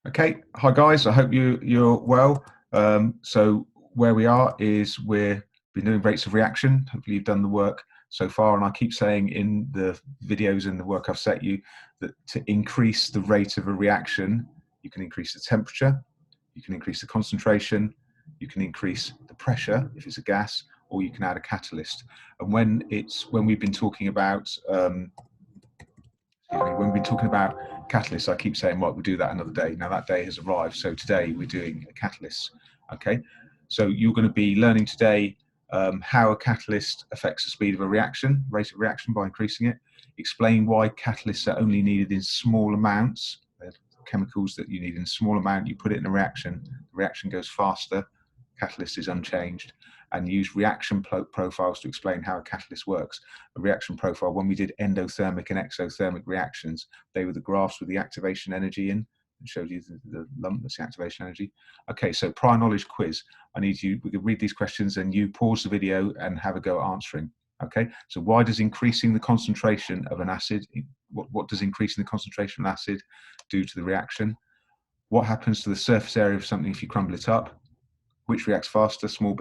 Okay, hi guys. I hope you're well. So where we are is we're been doing rates of reaction. Hopefully you've done the work so far, and I keep saying in the videos and the work I've set you that to increase the rate of a reaction, you can increase the temperature, you can increase the concentration, you can increase the pressure if it's a gas, or you can add a catalyst. And when we've been talking about when we've been talking about catalysts, I keep saying, well, we'll do that another day. Now that day has arrived. So today we're doing a catalyst. Okay. So you're going to be learning today how a catalyst affects the speed of a reaction, rate of reaction by increasing it. Explain why catalysts are only needed in small amounts. They're chemicals that you need in a small amount. You put it in a reaction, the reaction goes faster, catalyst is unchanged. And use reaction profiles to explain how a catalyst works. A reaction profile, when we did endothermic and exothermic reactions, they were the graphs with the activation energy in, and showed you the lump that's the activation energy. Okay, so prior knowledge quiz. We can read these questions and you pause the video and have a go at answering. Okay, so why does increasing the concentration of an acid, what does increasing the concentration of an acid do to the reaction? What happens to the surface area of something if you crumble it up? Which reacts faster, small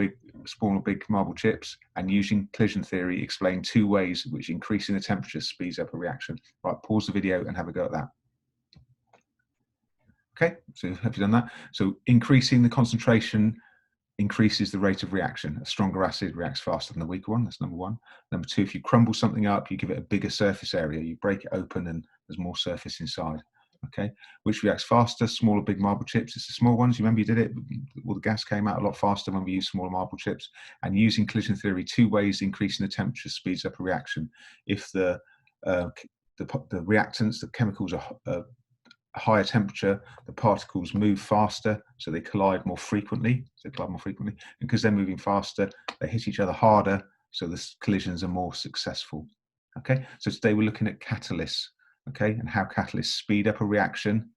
or big marble chips? And using collision theory, explain two ways which increasing the temperature speeds up a reaction. Right, pause the video and have a go at that. Okay, so have you done that? So increasing the concentration increases the rate of reaction. A stronger acid reacts faster than the weaker one. That's number one. Number two, if you crumble something up, you give it a bigger surface area. You break it open and there's more surface inside. Okay, which reacts faster, small or big marble chips? It's the small ones. You remember you did it? Well, the gas came out a lot faster when we used smaller marble chips. And using collision theory, two ways increasing the temperature speeds up a reaction. If the reactants, the chemicals are higher temperature, the particles move faster, so they collide more frequently. And because they're moving faster, they hit each other harder, so the collisions are more successful. Okay, so today we're looking at catalysts. Okay, and how catalysts speed up a reaction.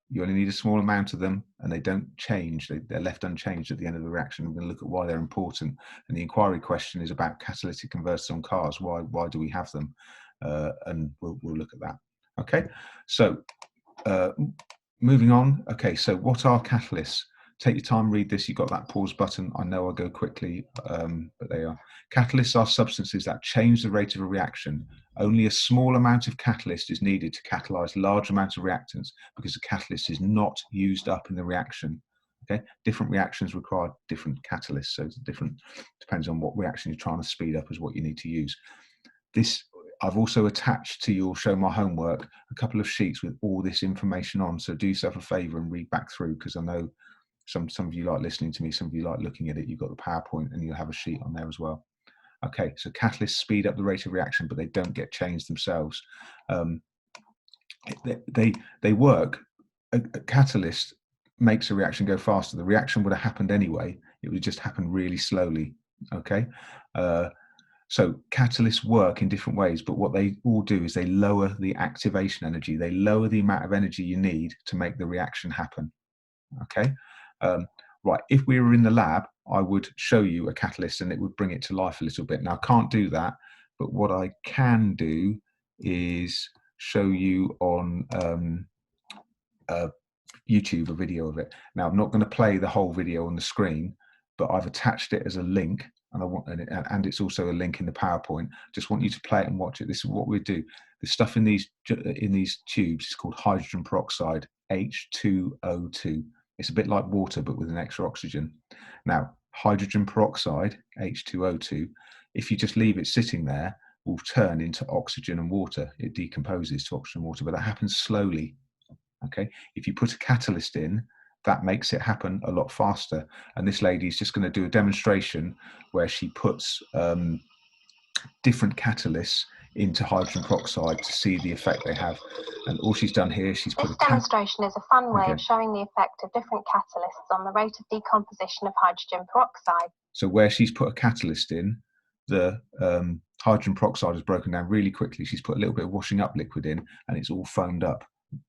You only need a small amount of them, and they don't change. They're left unchanged at the end of the reaction. We're going to look at why they're important. And the inquiry question is about catalytic converters on cars. Why do we have them? And we'll look at that. Okay, so moving on. Okay, so what are catalysts? Take your time, read this. You've got that pause button. I know I'll go quickly, but they are. Catalysts are substances that change the rate of a reaction. Only a small amount of catalyst is needed to catalyze large amounts of reactants because the catalyst is not used up in the reaction. Okay, different reactions require different catalysts, so it's different, depends on what reaction you're trying to speed up is what you need to use. This I've also attached to your show my homework a couple of sheets with all this information on. So do yourself a favor and read back through, because I know some of you like listening to me, some of you like looking at it. You've got the PowerPoint and you'll have a sheet on there as well. Okay, so catalysts speed up the rate of reaction, but they don't get changed themselves. They work. A catalyst makes a reaction go faster. The reaction would have happened anyway. It would just happen really slowly. Okay. So catalysts work in different ways, but what they all do is they lower the activation energy. They lower the amount of energy you need to make the reaction happen. Okay. Right, if we were in the lab, I would show you a catalyst and it would bring it to life a little bit. Now, I can't do that, but what I can do is show you on YouTube a video of it. Now, I'm not going to play the whole video on the screen, but I've attached it as a link, and it's also a link in the PowerPoint. Just want you to play it and watch it. This is what we do. The stuff in these tubes is called hydrogen peroxide, H2O2. It's a bit like water, but with an extra oxygen. Now, hydrogen peroxide, H2O2, if you just leave it sitting there, will turn into oxygen and water. It decomposes to oxygen and water, but that happens slowly. Okay, if you put a catalyst in, that makes it happen a lot faster. And this lady is just going to do a demonstration where she puts different catalysts into hydrogen peroxide to see the effect they have. And all she's done here, she's put This demonstration is a fun way of showing the effect of different catalysts on the rate of decomposition of hydrogen peroxide. So where she's put a catalyst in, the hydrogen peroxide is broken down really quickly. She's put a little bit of washing up liquid in and it's all foamed up.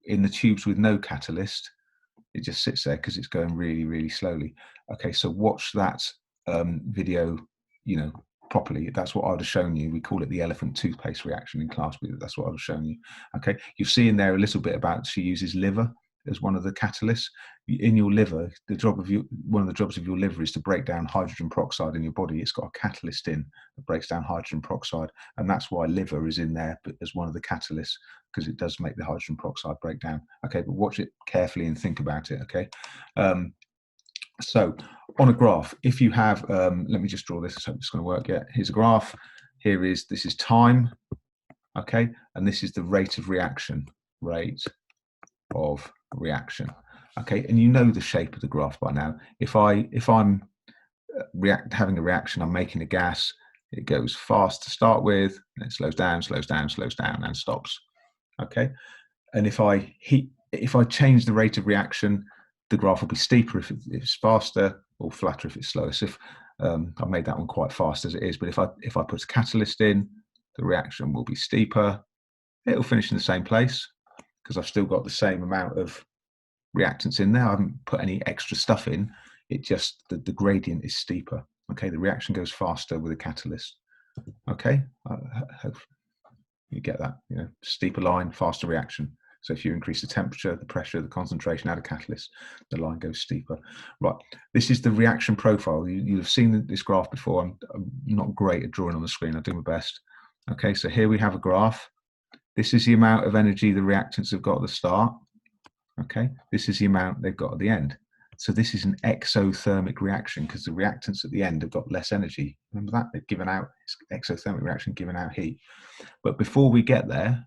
In the tubes with no catalyst, it just sits there because it's going really, really slowly. Okay, so watch that video, properly. That's what I'd have shown you. We call it the elephant toothpaste reaction in class, but that's what I'd have shown you. Okay, you'll see in there a little bit about she uses liver. as one of the catalysts. In your liver, one of the jobs of your liver is to break down hydrogen peroxide in your body. It's got a catalyst in that breaks down hydrogen peroxide, and that's why liver is in there as one of the catalysts, because it does make the hydrogen peroxide break down. Okay, but watch it carefully and think about it. Okay, so on a graph, if you have, let me just draw this. I hope it's going to work. Yeah, here's a graph. This is time. Okay, and this is the rate of reaction. Okay, and you know the shape of the graph by now. If I'm having a reaction, I'm making a gas. It goes fast to start with, and it slows down, and stops. Okay, and if I change the rate of reaction, the graph will be steeper if it's faster, or flatter if it's slower. So if I made that one quite fast as it is, but if I put a catalyst in, the reaction will be steeper. It'll finish in the same place because I've still got the same amount of reactants in there. I haven't put any extra stuff in. It just, the gradient is steeper. Okay, the reaction goes faster with a catalyst. Okay, I hope you get that. You know, steeper line, faster reaction. So if you increase the temperature, the pressure, the concentration, add a catalyst, the line goes steeper. Right, this is the reaction profile. You'll have seen this graph before. I'm not great at drawing on the screen. I do my best. Okay, so here we have a graph. This is the amount of energy the reactants have got at the start. Okay, this is the amount they've got at the end. So this is an exothermic reaction because the reactants at the end have got less energy. Remember that? They've given out, it's exothermic reaction, giving out heat. But before we get there,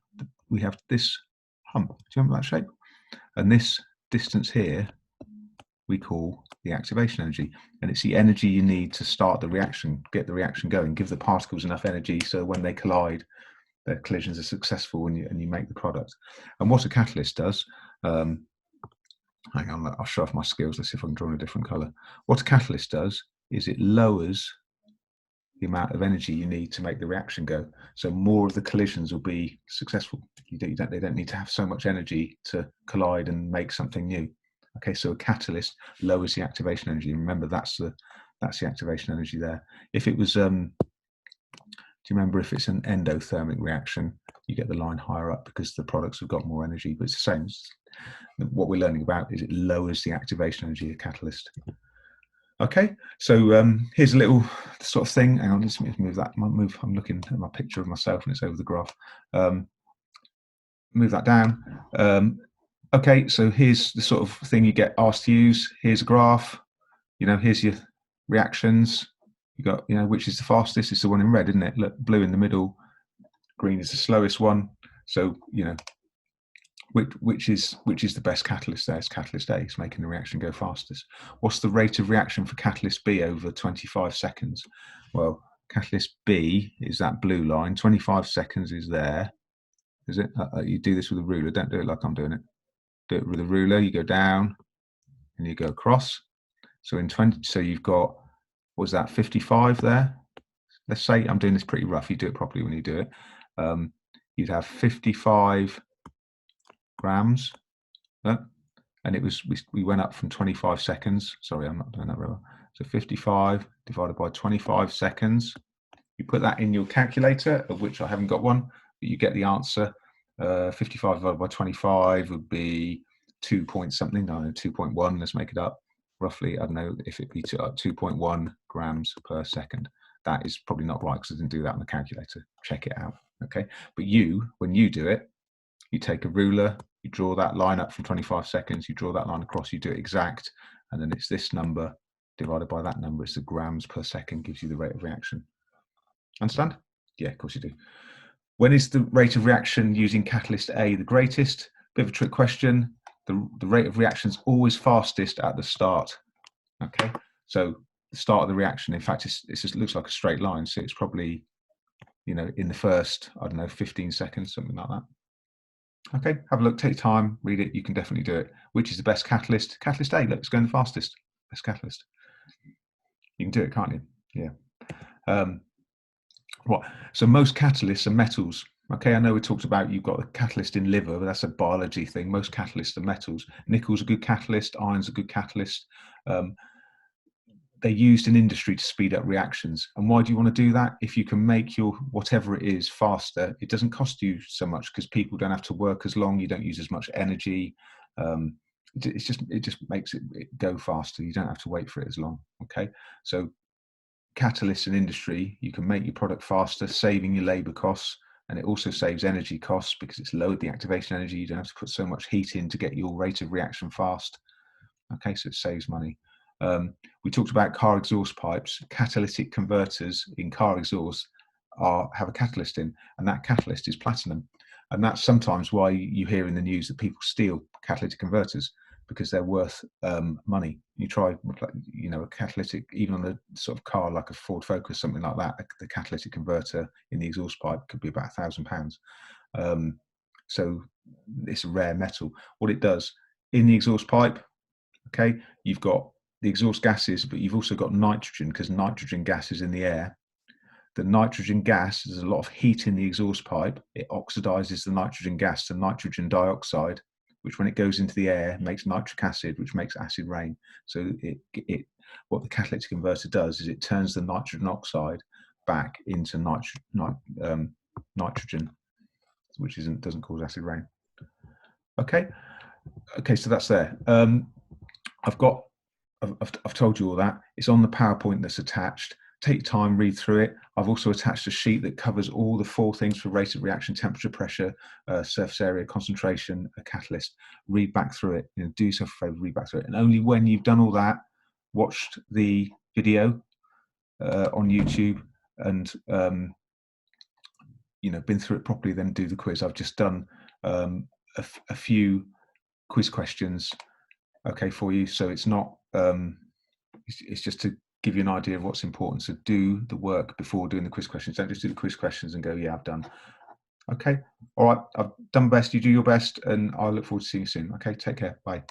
we have this hump. Do you remember that shape? And this distance here, we call the activation energy. And it's the energy you need to start the reaction, get the reaction going, give the particles enough energy so when they collide, their collisions are successful and you make the product. And what a catalyst does, hang on, I'll show off my skills. Let's see if I can draw in a different color. What a catalyst does is it lowers the amount of energy you need to make the reaction go. So more of the collisions will be successful. They don't need to have so much energy to collide and make something new. Okay, so a catalyst lowers the activation energy. Remember, that's the activation energy there. If it was, do you remember if it's an endothermic reaction, you get the line higher up because the products have got more energy, but it's the same. What we're learning about is it lowers the activation energy of the catalyst. Okay, so here's a little sort of thing. Hang on, let's move that. I'm looking at my picture of myself and it's over the graph. Move that down. Okay, so here's the sort of thing you get asked to use. Here's a graph. You know, here's your reactions. You got, you know, which is the fastest? It's the one in red, isn't it? Look, blue in the middle, green is the slowest one. So, you know, which is the best catalyst there? It's catalyst A. It's making the reaction go fastest. What's the rate of reaction for catalyst B over 25 seconds? Well, catalyst B is that blue line. 25 seconds is there. Is it? You do this with a ruler. Don't do it like I'm doing it. Do it with a ruler. You go down and you go across. So in 20, so you've got, what was that, 55 there? Let's say, I'm doing this pretty rough. You do it properly when you do it. You'd have 55 grams. And it was, we went up from 25 seconds. Sorry, I'm not doing that very well. So 55 divided by 25 seconds. You put that in your calculator, of which I haven't got one, but you get the answer. 55 divided by 25 would be 2 point something, no, 2.1, let's make it up. Roughly, I don't know if it be 2.1 grams per second. That is probably not right because I didn't do that on the calculator. Check it out, okay? But when you do it, you take a ruler, you draw that line up from 25 seconds, you draw that line across, you do it exact, and then it's this number divided by that number. It's the grams per second, gives you the rate of reaction. Understand? Yeah, of course you do. When is the rate of reaction using catalyst A the greatest? Bit of a trick question. The rate of reaction is always fastest at the start. Okay, so the start of the reaction, in fact, it just looks like a straight line. So it's probably, you know, in the first, I don't know, 15 seconds, something like that. Okay, have a look, take time, read it. You can definitely do it. Which is the best catalyst? Catalyst A, look, it's going the fastest. Best catalyst. You can do it, can't you? Yeah. What? So most catalysts are metals. Okay, I know we talked about you've got a catalyst in liver, but that's a biology thing. Most catalysts are metals. Nickel's a good catalyst, iron's a good catalyst. They're used in industry to speed up reactions. And why do you want to do that? If you can make your whatever it is faster, it doesn't cost you so much because people don't have to work as long, you don't use as much energy. it just makes it go faster. You don't have to wait for it as long. Okay, so catalysts in industry, you can make your product faster, saving your labor costs, and it also saves energy costs because it's lowered the activation energy. You don't have to put so much heat in to get your rate of reaction fast. Okay, so it saves money. We talked about car exhaust pipes. Catalytic converters in car exhaust have a catalyst in, and that catalyst is platinum. And that's sometimes why you hear in the news that people steal catalytic converters, because they're worth money. You try, you know, a catalytic, even on a sort of car like a Ford Focus, something like that, the catalytic converter in the exhaust pipe could be about £1,000. So it's a rare metal. What it does in the exhaust pipe, okay, you've got the exhaust gases, but you've also got nitrogen, because nitrogen gas is in the air. The nitrogen gas, there's a lot of heat in the exhaust pipe. It oxidizes the nitrogen gas to nitrogen dioxide, which when it goes into the air makes nitric acid, which makes acid rain. So what the catalytic converter does is it turns the nitrogen oxide back into nitrogen, which doesn't cause acid rain. Okay, so that's there. I've told you all that. It's on the PowerPoint that's attached. Take your time, read through it. I've also attached a sheet that covers all the 4 things for rate of reaction, temperature, pressure, surface area, concentration, a catalyst. Read back through it. You know, do yourself a favor, read back through it. And only when you've done all that, watched the video on YouTube, and you know, been through it properly, then do the quiz. I've just done a few quiz questions, okay, for you. So it's not. It's just to give you an idea of what's important. So do the work before doing the quiz questions. Don't just do the quiz questions and go, yeah, I've done. Okay. All right. I've done my best. You do your best, and I look forward to seeing you soon. Okay. Take care. Bye.